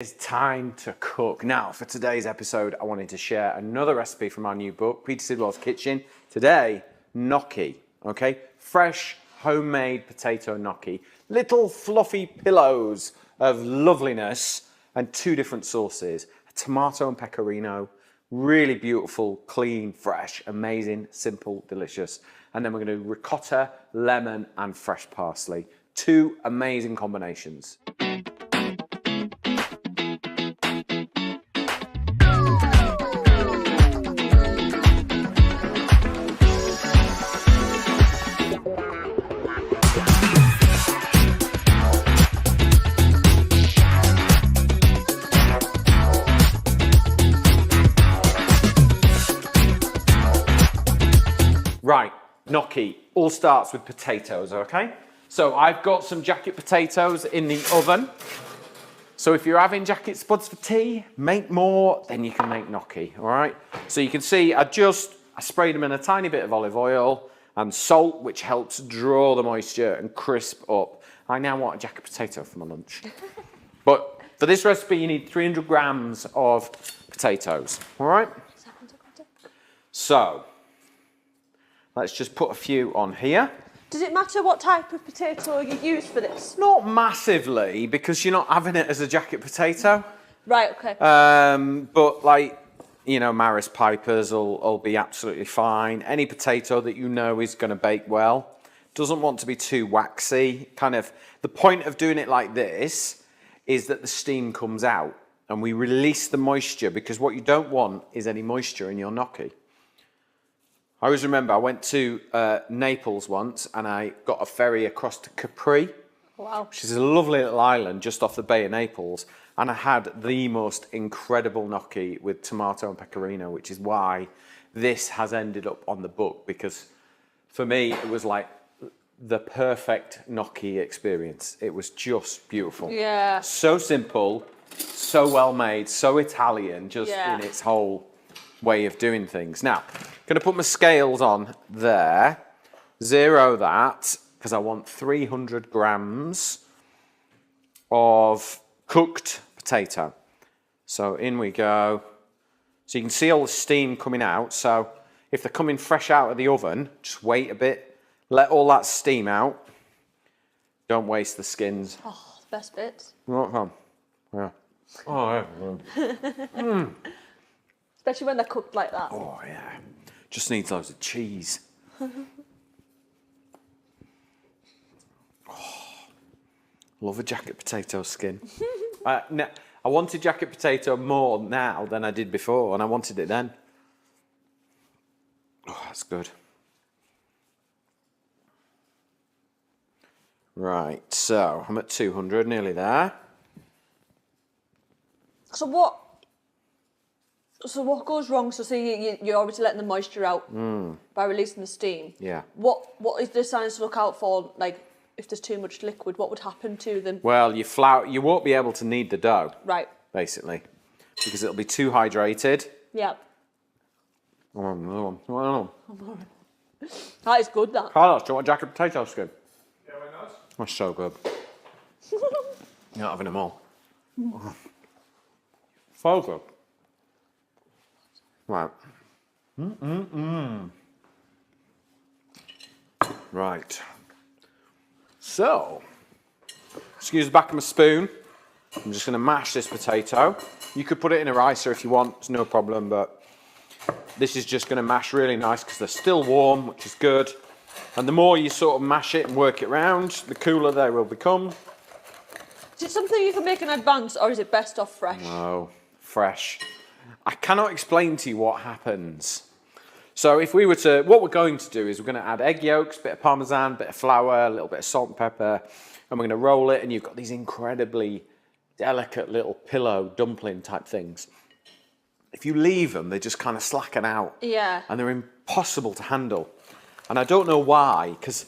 It's time to cook. Now, for today's episode, I wanted to share another recipe from our new book, Peter Sidwell's Kitchen. Today, gnocchi, okay? Fresh, homemade potato gnocchi. Little fluffy pillows of loveliness and two different sauces. A tomato and pecorino. Really beautiful, clean, fresh, amazing, simple, delicious. And then we're going to do ricotta, lemon, and fresh parsley. Two amazing combinations. Right, gnocchi all starts with potatoes, okay? So I've got some jacket potatoes in the oven. So if you're having jacket spuds for tea, make more, then you can make gnocchi, all right? So you can see I sprayed them in a tiny bit of olive oil and salt, which helps draw the moisture and crisp up. I now want a jacket potato for my lunch. But for this recipe, you need 300 grams of potatoes, all right? So let's just put a few on here. Does it matter what type of potato you use for this? Not massively, because you're not having it as a jacket potato. Right, okay. But like, you know, Maris Pipers will be absolutely fine. Any potato that you know is going to bake well. Doesn't want to be too waxy. Kind of, the point of doing it like this is that the steam comes out and we release the moisture, because what you don't want is any moisture in your gnocchi. I always remember I went to Naples once and I got a ferry across to Capri. Wow. Which is a lovely little island just off the Bay of Naples. And I had the most incredible gnocchi with tomato and pecorino, which is why this has ended up on the book, because for me it was like the perfect gnocchi experience. It was just beautiful. Yeah. So simple, so well made, so Italian, just in its whole way of doing things. Now, I'm going to put my scales on there, zero that, because I want 300 grams of cooked potato. So in we go. So you can see all the steam coming out. So if they're coming fresh out of the oven, just wait a bit, let all that steam out. Don't waste the skins. Oh, the best bits. Yeah. Oh, yeah. Especially when they're cooked like that. Oh, yeah. Just needs loads of cheese. Love a jacket potato skin. I wanted jacket potato more now than I did before, and I wanted it then. Oh, that's good. Right, so I'm at 200, nearly there. So what goes wrong? So say you're obviously letting the moisture out by releasing the steam. Yeah. What is the signs to look out for? Like if there's too much liquid, what would happen to them? Well, you won't be able to knead the dough. Right. Basically, because it'll be too hydrated. Yeah. Oh, That is good, that. Carlos, do you want a jacket potato skin? Yeah, why not? That's so good. You're not having them all. So good. Right. Right. So, excuse the back of my spoon. I'm just going to mash this potato. You could put it in a ricer if you want, it's no problem, but this is just going to mash really nice because they're still warm, which is good. And the more you sort of mash it and work it round, the cooler they will become. Is it something you can make in advance, or is it best off fresh? No, fresh. I cannot explain to you what happens. So if we were to, what we're going to do is we're going to add egg yolks, bit of parmesan, bit of flour, a little bit of salt and pepper, and we're going to roll it, and you've got these incredibly delicate little pillow dumpling type things. If you leave them, they just kind of slacken out. Yeah. And they're impossible to handle. And I don't know why, because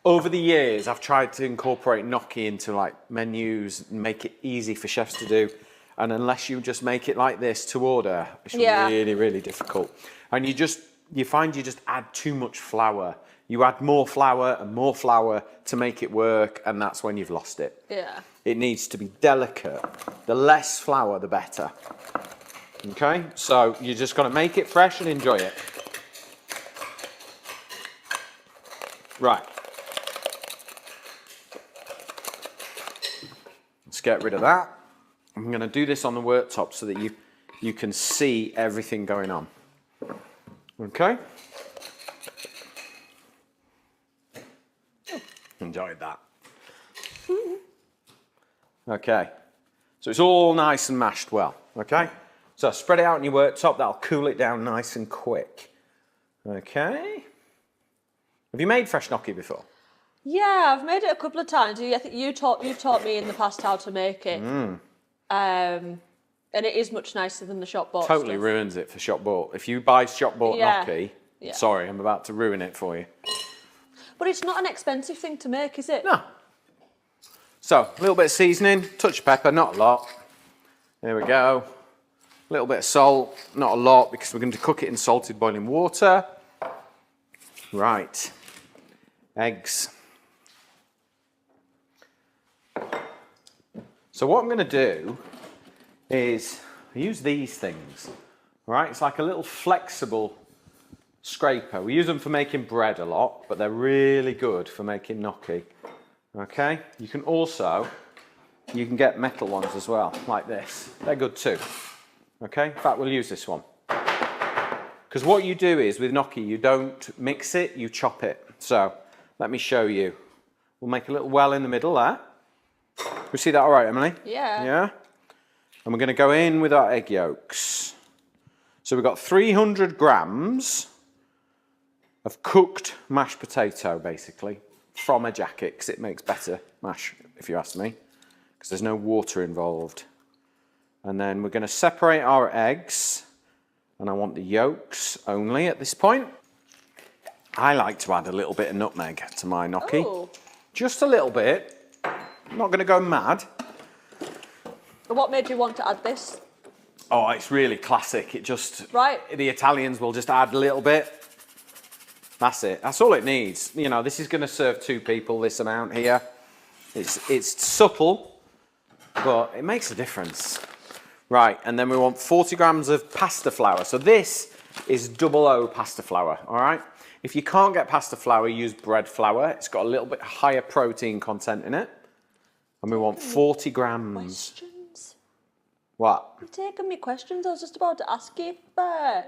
over the years I've tried to incorporate gnocchi into like menus and make it easy for chefs to do. And unless you just make it like this to order, it's really, really difficult. And you find you just add too much flour You add more flour and more flour to make it work, and that's when you've lost it. Yeah. It needs to be delicate. The less flour, the better. Okay, so you just got to make it fresh and enjoy it. Right. Let's get rid of that. I'm going to do this on the worktop so that you can see everything going on. Okay. Enjoyed that. Okay. So it's all nice and mashed well. Okay. So spread it out on your worktop. That'll cool it down nice and quick. Okay. Have you made fresh gnocchi before? Yeah, I've made it a couple of times. I think you've taught me in the past how to make it. And it is much nicer than the shop bought Totally stuff. ruins it for shop bought. If you buy shop bought gnocchi, sorry, I'm about to ruin it for you. But it's not an expensive thing to make, is it? No. So, a little bit of seasoning, touch of pepper, not a lot. There we go. A little bit of salt, not a lot because we're going to cook it in salted boiling water. Right. Eggs. So what I'm going to do is use these things. Right? It's like a little flexible scraper. We use them for making bread a lot, but they're really good for making gnocchi. Okay? You can get metal ones as well, like this. They're good too. Okay? In fact, we'll use this one. Because what you do is, with gnocchi, you don't mix it, you chop it. So, let me show you. We'll make a little well in the middle there. We see that all right, Emily? Yeah. Yeah? And we're going to go in with our egg yolks. So we've got 300 grams of cooked mashed potato, basically, from a jacket, because it makes better mash, if you ask me, because there's no water involved. And then we're going to separate our eggs, and I want the yolks only at this point. I like to add a little bit of nutmeg to my gnocchi. Oh. Just a little bit. I'm not going to go mad. What made you want to add this? Oh, it's really classic. It just... Right. The Italians will just add a little bit. That's it. That's all it needs. You know, this is going to serve 2 people, this amount here. It's subtle, but it makes a difference. Right, and then we want 40 grams of pasta flour. So this is 00 pasta flour, all right? If you can't get pasta flour, use bread flour. It's got a little bit higher protein content in it. And we want 40 grams. Questions? What? You're taking me questions. I was just about to ask you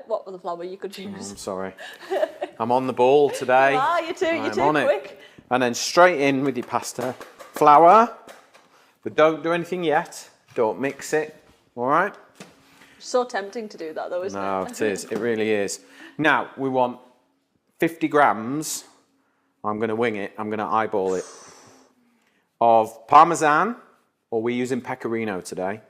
what other flour you could use. I'm sorry. I'm on the ball today. Ah, you're too quick. And then straight in with your pasta flour. But don't do anything yet. Don't mix it. All right? So tempting to do that, though, isn't it? No, it is. It really is. Now, we want 50 grams. I'm going to wing it. I'm going to eyeball it. Of Parmesan, or we're using pecorino today,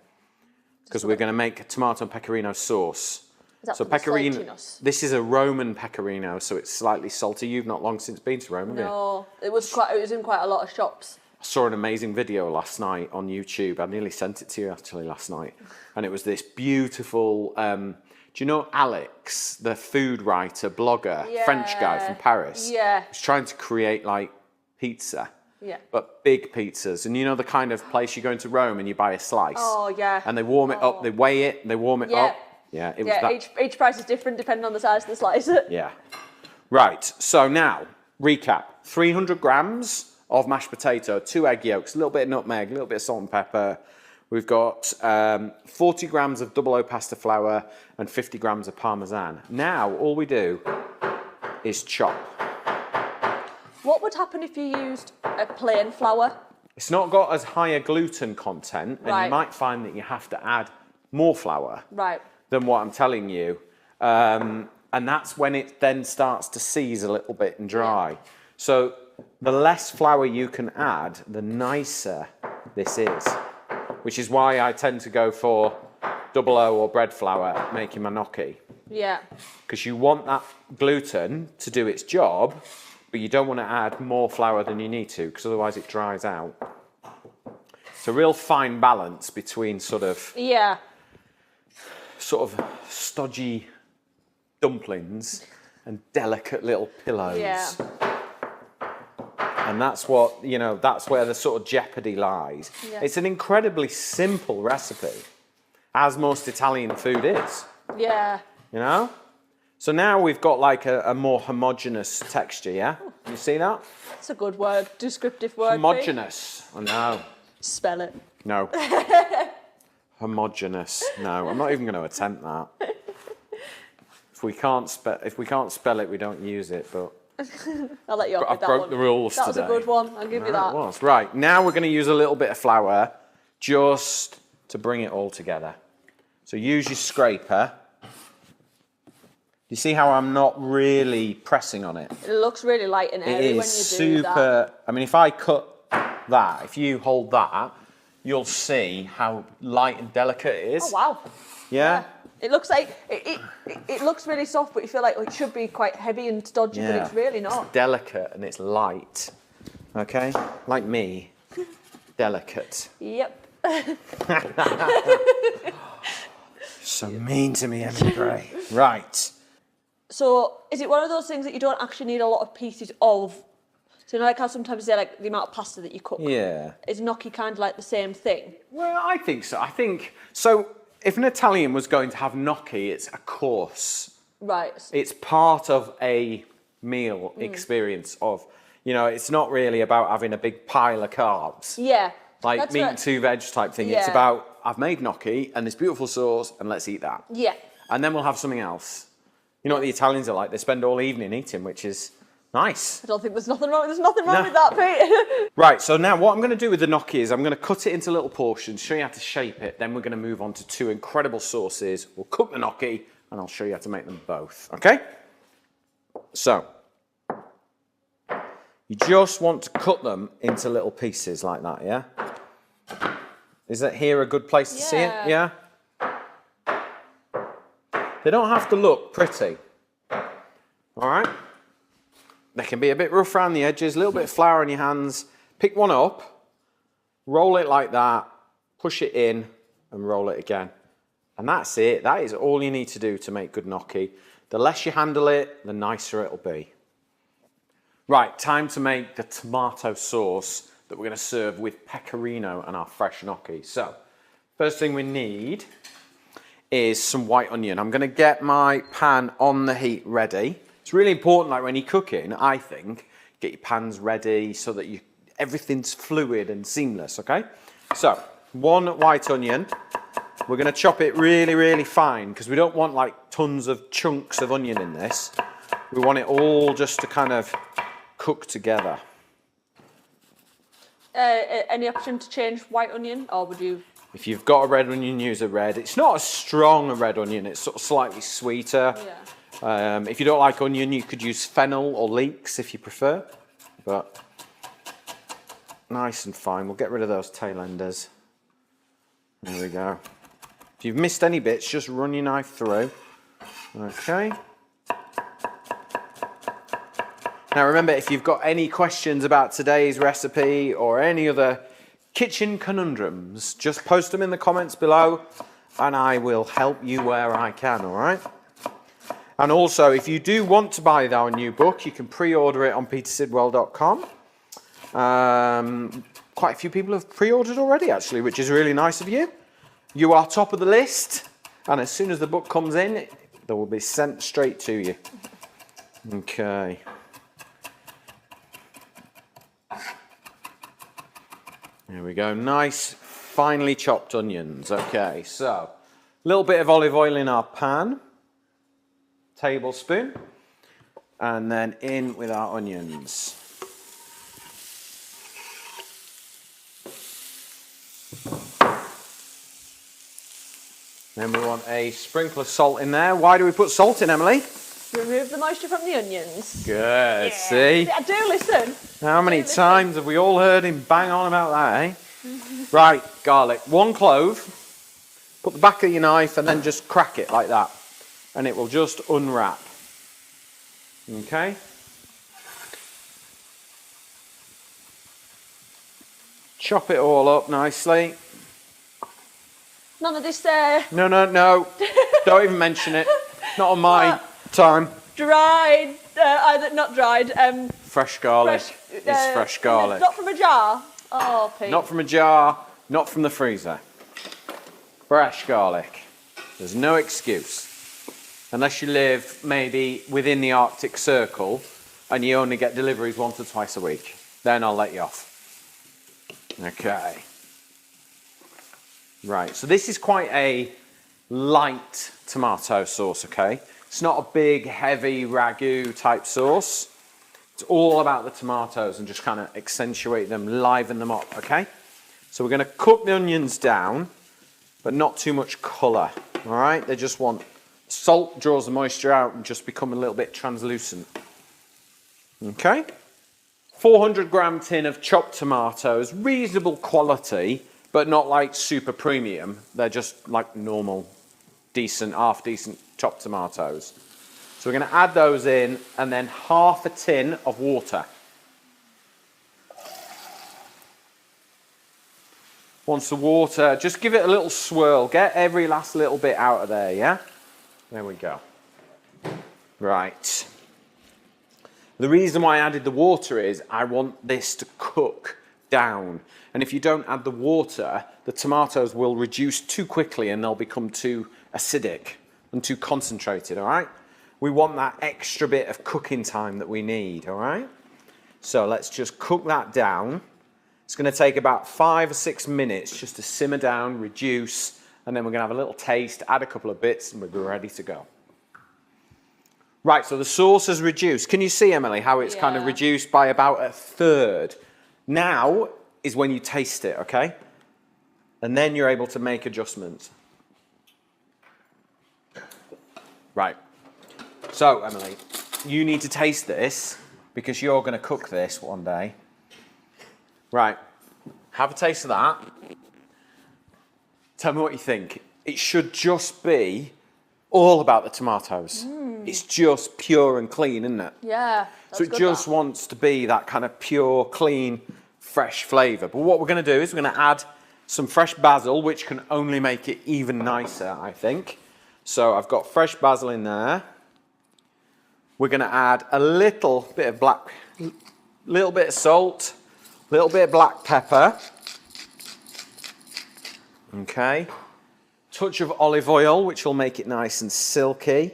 because we're going to make a tomato and pecorino sauce. Is that So for the pecorino. saltiness? This is a Roman pecorino, so it's slightly salty. You've not long since been to Rome, have you? No, it was in quite a lot of shops. I saw an amazing video last night on YouTube. I nearly sent it to you actually last night, and it was this beautiful. Do you know Alex, the food writer, blogger, French guy from Paris? Yeah. He's trying to create like pizza. Yeah. But big pizzas. And you know the kind of place you go into Rome and you buy a slice? Oh, yeah. And they warm it up, they weigh it, they warm it up. Yeah, it was that. Each price is different depending on the size of the slice. Yeah. Right, so now, recap. 300 grams of mashed potato, 2 egg yolks, a little bit of nutmeg, a little bit of salt and pepper. We've got 40 grams of 00 pasta flour and 50 grams of Parmesan. Now, all we do is chop. What would happen if you used a plain flour? It's not got as high a gluten content, and you might find that you have to add more flour than what I'm telling you. And that's when it then starts to seize a little bit and dry. So the less flour you can add, the nicer this is, which is why I tend to go for 00 or bread flour making my gnocchi. Yeah. Because you want that gluten to do its job, but you don't want to add more flour than you need to, because otherwise it dries out. It's a real fine balance between sort of stodgy dumplings and delicate little pillows. Yeah. And that's what, you know, that's where the sort of jeopardy lies. Yeah. It's an incredibly simple recipe, as most Italian food is, Yeah. you know? So now we've got like a more homogeneous texture, yeah? You see that? It's a good word, descriptive word. Homogeneous. I know. Spell it. No. Homogeneous. No, I'm not even going to attempt that. If we can't spell it, we don't use it, but I'll let you off I with that broke one. the rules That was today. a good one. I'll give you that. It was. Right, now we're going to use a little bit of flour just to bring it all together. So use your scraper. You see how I'm not really pressing on it? It looks really light and airy It when is you do that. super. I mean, if I cut that, if you hold that, you'll see how light and delicate it is. Oh wow. Yeah? It looks like it looks really soft, but you feel like it should be quite heavy and stodgy, but it's really not. It's delicate and it's light. Okay? Like me. Delicate. Yep. So mean to me, Emily Gray. Right. So is it one of those things that you don't actually need a lot of pieces of? So you know, like how sometimes they like the amount of pasta that you cook. Yeah. Is gnocchi kind of like the same thing? Well, I think so. I think so. If an Italian was going to have gnocchi, it's a course. Right. It's part of a meal experience of, you know, it's not really about having a big pile of carbs. Yeah. Like that's meat right. and two veg type thing. It's Yeah. about, I've made gnocchi and this beautiful sauce and let's eat that. Yeah. And then we'll have something else. You know what the Italians are like? They spend all evening eating, which is nice. I don't think there's nothing wrong. There's nothing wrong with that, Pete. Right, so now what I'm going to do with the gnocchi is I'm going to cut it into little portions, show you how to shape it, then we're going to move on to two incredible sauces. We'll cook the gnocchi and I'll show you how to make them both, okay? So, you just want to cut them into little pieces like that, yeah? Is that here a good place to see it? Yeah? They don't have to look pretty, all right? They can be a bit rough around the edges, a little bit of flour on your hands. Pick one up, roll it like that, push it in, and roll it again. And that's it. That is all you need to do to make good gnocchi. The less you handle it, the nicer it'll be. Right, time to make the tomato sauce that we're going to serve with pecorino and our fresh gnocchi. So, first thing we need is some white onion. I'm going to get my pan on the heat ready. It's really important, like when you're cooking, I think, get your pans ready so that everything's fluid and seamless, okay? So, one white onion. We're going to chop it really, really fine because we don't want like tons of chunks of onion in this. We want it all just to kind of cook together. Any option to change white onion, or would you? If you've got a red onion, use a red. It's not as strong a red onion, it's sort of slightly sweeter. Yeah. If you don't like onion, you could use fennel or leeks if you prefer. But nice and fine. We'll get rid of those tail enders. There we go. If you've missed any bits, just run your knife through. Okay. Now remember, if you've got any questions about today's recipe or any other kitchen conundrums, just post them in the comments below and I will help you where I can, all right? And also, if you do want to buy our new book, you can pre-order it on petersidwell.com. Quite a few people have pre-ordered already, actually, which is really nice of you. You are top of the list, and as soon as the book comes in, they will be sent straight to you. Okay. There we go, nice, finely chopped onions. Okay, so a little bit of olive oil in our pan, tablespoon, and then in with our onions. Then we want a sprinkle of salt in there. Why do we put salt in, Emily? Remove the moisture from the onions. Good, see? I do listen. How many times have we all heard him bang on about that, eh? Right, garlic. One clove. Put the back of your knife and then just crack it like that. And it will just unwrap. Okay? Chop it all up nicely. None of this No. Don't even mention it. Not on my time. dried, either not dried, Fresh garlic is fresh garlic. Not from a jar. Oh, Pete. Not from a jar, not from the freezer. Fresh garlic. There's no excuse. Unless you live maybe within the Arctic Circle and you only get deliveries once or twice a week. Then I'll let you off. Okay. Right, so this is quite a light tomato sauce, okay? It's not a big, heavy ragu type sauce. It's all about the tomatoes and just kind of accentuate them, liven them up, okay? So we're going to cook the onions down, but not too much colour, all right? They just want salt, draws the moisture out and just become a little bit translucent. Okay? 400 gram tin of chopped tomatoes, reasonable quality, but not like super premium. They're just like normal, decent, half decent chopped tomatoes. So we're going to add those in and then half a tin of water. Once the water, just give it a little swirl. Get every last little bit out of there, yeah? There we go. Right. The reason why I added the water is I want this to cook down. And if you don't add the water, the tomatoes will reduce too quickly and they'll become too acidic and too concentrated, all right? We want that extra bit of cooking time that we need, all right? So let's just cook that down. It's going to take about 5 or 6 minutes just to simmer down, reduce, and then we're going to have a little taste, add a couple of bits, and we'll be ready to go. Right, so the sauce has reduced. Can you see, Emily, how it's kind of reduced by about a third? Now is when you taste it, okay? And then you're able to make adjustments. Right. So, Emily, you need to taste this because you're going to cook this one day. Right. Have a taste of that. Tell me what you think. It should just be all about the tomatoes. It's just pure and clean, isn't it? Yeah. So it just wants to be that kind of pure, clean, fresh flavour. But what we're going to do is we're going to add some fresh basil, which can only make it even nicer, I think. So I've got fresh basil in there. We're going to add a little bit of little bit of salt, a little bit of black pepper. Okay. Touch of olive oil, which will make it nice and silky.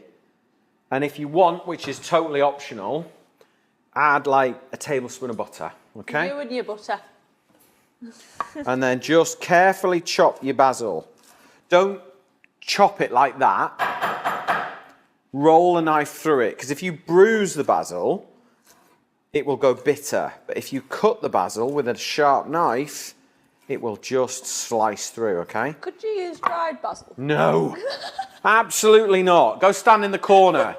And if you want, which is totally optional, add like a tablespoon of butter. Okay. You and your butter. And then just carefully chop your basil. Don't chop it like that. Roll a knife through it, because if you bruise the basil, it will go bitter. But if you cut the basil with a sharp knife, it will just slice through, okay? Could you use dried basil? No, absolutely not. Go stand in the corner.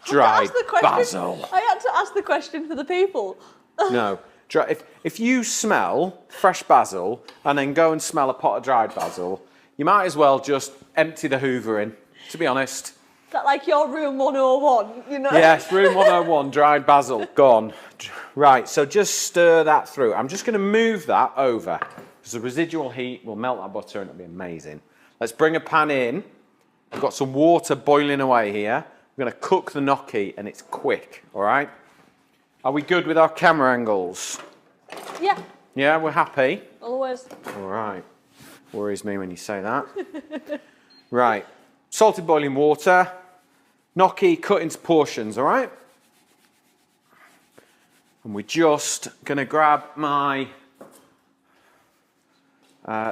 Dried basil. I had to ask the question for the people. No. If you smell fresh basil and then go and smell a pot of dried basil, you might as well just empty the Hoover in, to be honest. Is that like your room 101, you know? Yes, room 101, dried basil, gone. Right, so just stir that through. I'm just going to move that over because the residual heat will melt that butter and it'll be amazing. Let's bring a pan in. I've got some water boiling away here. We're going to cook the gnocchi and it's quick, all right? Are we good with our camera angles? Yeah. Yeah, we're happy? Always. All right. Worries me when you say that. Right. Salted boiling water. Gnocchi cut into portions, all right? And we're just going to grab my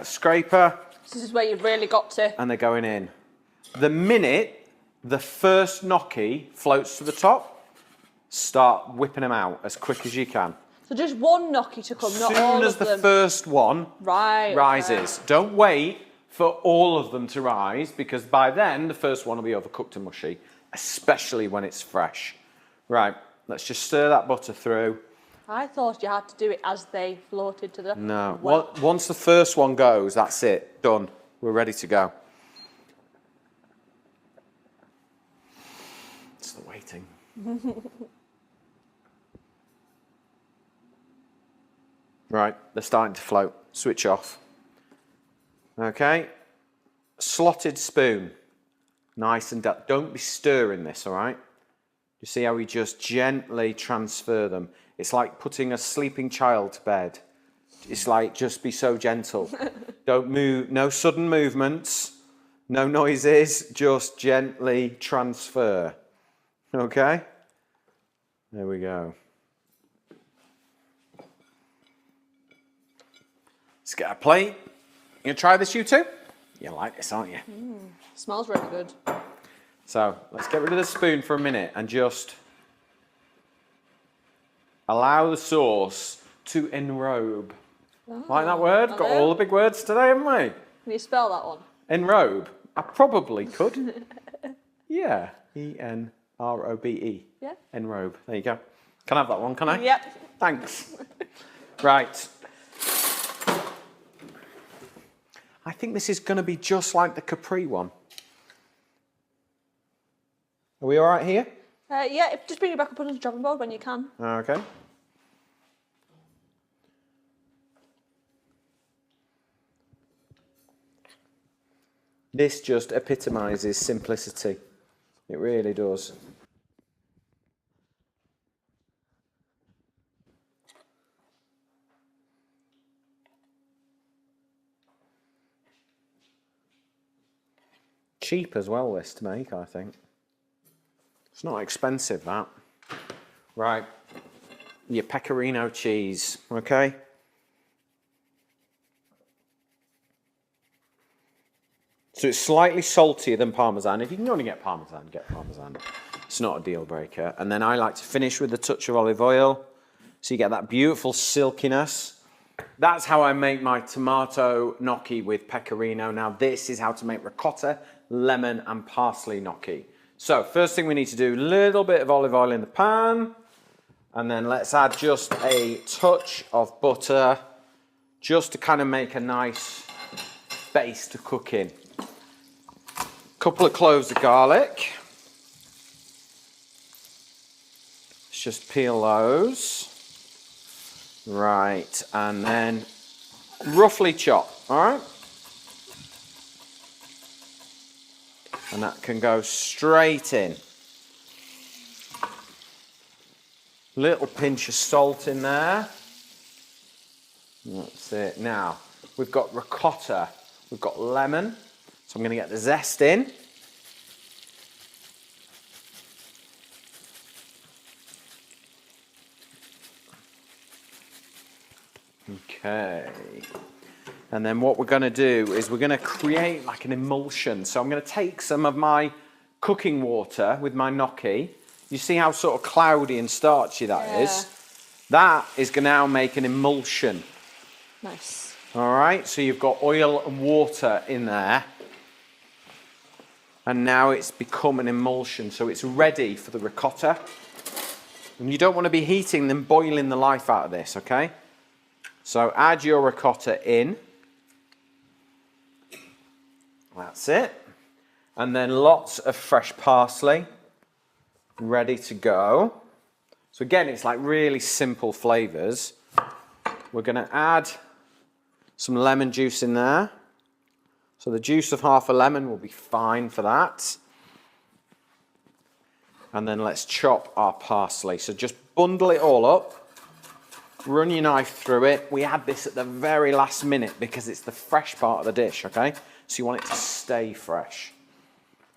scraper. This is where you've really got to. And they're going in. The minute the first gnocchi floats to the top, start whipping them out as quick as you can. So just one gnocchi to come, not all of them. As soon as the first one rises. Okay. Don't wait for all of them to rise, because by then the first one will be overcooked and mushy, especially when it's fresh. Right, let's just stir that butter through. I thought you had to do it as they floated to the... No, once the first one goes, that's it, done. We're ready to go. It's the waiting. Right, they're starting to float. Switch off. Okay. Slotted spoon. Nice and don't be stirring this, all right? You see how we just gently transfer them? It's like putting a sleeping child to bed. It's like, just be so gentle. Don't move, no sudden movements, no noises, just gently transfer. Okay? There we go. Let's get a plate. You gonna try this, you two? You like this, aren't you? Smells really good. So let's get rid of the spoon for a minute and just allow the sauce to enrobe. Like that word? Got all the big words today, haven't we? Can you spell that one? Enrobe. I probably could. Yeah. E-N-R-O-B-E. Yeah. Enrobe. There you go. Can I have that one, can I? Yep. Thanks. Right. I think this is going to be just like the Capri one. Are we all right here? Yeah, just bring it back up onto the chopping board when you can. Okay. This just epitomises simplicity. It really does. Cheap as well, this to make, I think. It's not expensive, that. Right. Your pecorino cheese, okay? So it's slightly saltier than Parmesan. If you can only get Parmesan, get Parmesan. It's not a deal breaker. And then I like to finish with a touch of olive oil. So you get that beautiful silkiness. That's how I make my tomato gnocchi with pecorino. Now this is how to make ricotta, lemon and parsley gnocchi. So first thing we need to do, a little bit of olive oil in the pan. And then let's add just a touch of butter, just to kind of make a nice base to cook in. Couple of cloves of garlic. Let's just peel those. Right, and then roughly chop, all right? And that can go straight in. Little pinch of salt in there. That's it. Now, we've got ricotta, we've got lemon. So I'm going to get the zest in. Okay. And then what we're going to do is we're going to create like an emulsion. So I'm going to take some of my cooking water with my gnocchi. You see how sort of cloudy and starchy that is? That is going to now make an emulsion. Nice. All right, so you've got oil and water in there. And now it's become an emulsion, so it's ready for the ricotta. And you don't want to be heating and boiling the life out of this, okay? So add your ricotta in. That's it. And then lots of fresh parsley ready to go. So again, it's like really simple flavors. We're going to add some lemon juice in there. So the juice of half a lemon will be fine for that. And then let's chop our parsley. So just bundle it all up. Run your knife through it. We add this at the very last minute because it's the fresh part of the dish, okay? So you want it to stay fresh.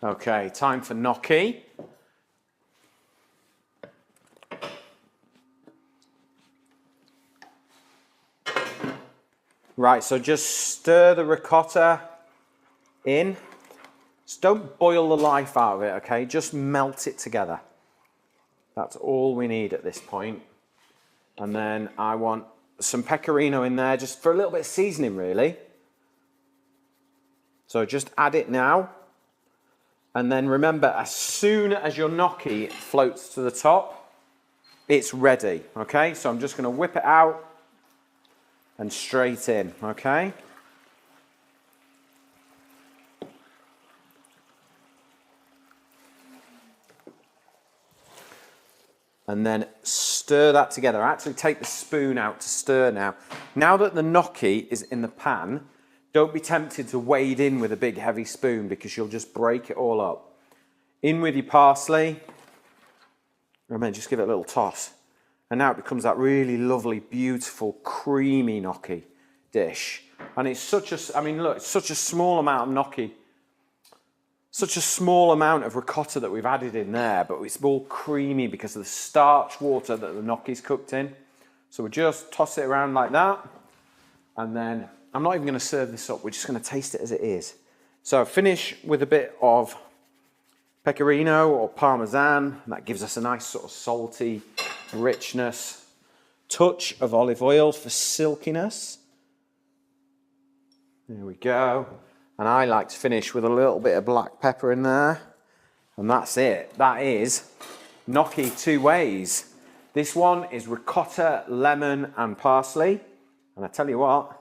Okay, time for gnocchi. Right, so just stir the ricotta in. Just don't boil the life out of it, okay? Just melt it together. That's all we need at this point. And then I want some pecorino in there just for a little bit of seasoning, really. So just add it now. And then remember, as soon as your gnocchi floats to the top, it's ready, okay? So I'm just going to whip it out and straight in, okay? And then stir that together. Actually take the spoon out to stir now. Now that the gnocchi is in the pan, don't be tempted to wade in with a big heavy spoon because you'll just break it all up. In with your parsley. And then just give it a little toss. And now it becomes that really lovely, beautiful, creamy gnocchi dish. And it's such a, I mean, look, it's such a small amount of gnocchi, such a small amount of ricotta that we've added in there, but it's all creamy because of the starch water that the gnocchi's cooked in. So we just toss it around like that. And then I'm not even going to serve this up. We're just going to taste it as it is. So finish with a bit of pecorino or parmesan. And that gives us a nice sort of salty richness. Touch of olive oil for silkiness. There we go. And I like to finish with a little bit of black pepper in there. And that's it. That is gnocchi two ways. This one is ricotta, lemon and parsley. And I tell you what,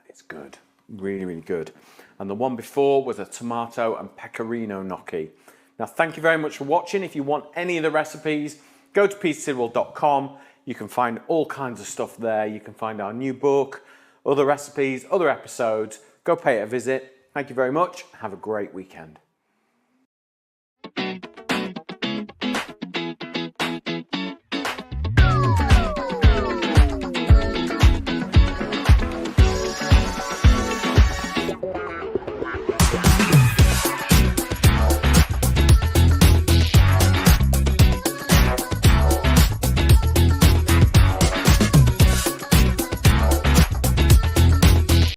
it's good. Really, really good. And the one before was a tomato and pecorino gnocchi. Now, thank you very much for watching. If you want any of the recipes, go to petersidwell.com. You can find all kinds of stuff there. You can find our new book, other recipes, other episodes. Go pay it a visit. Thank you very much. Have a great weekend.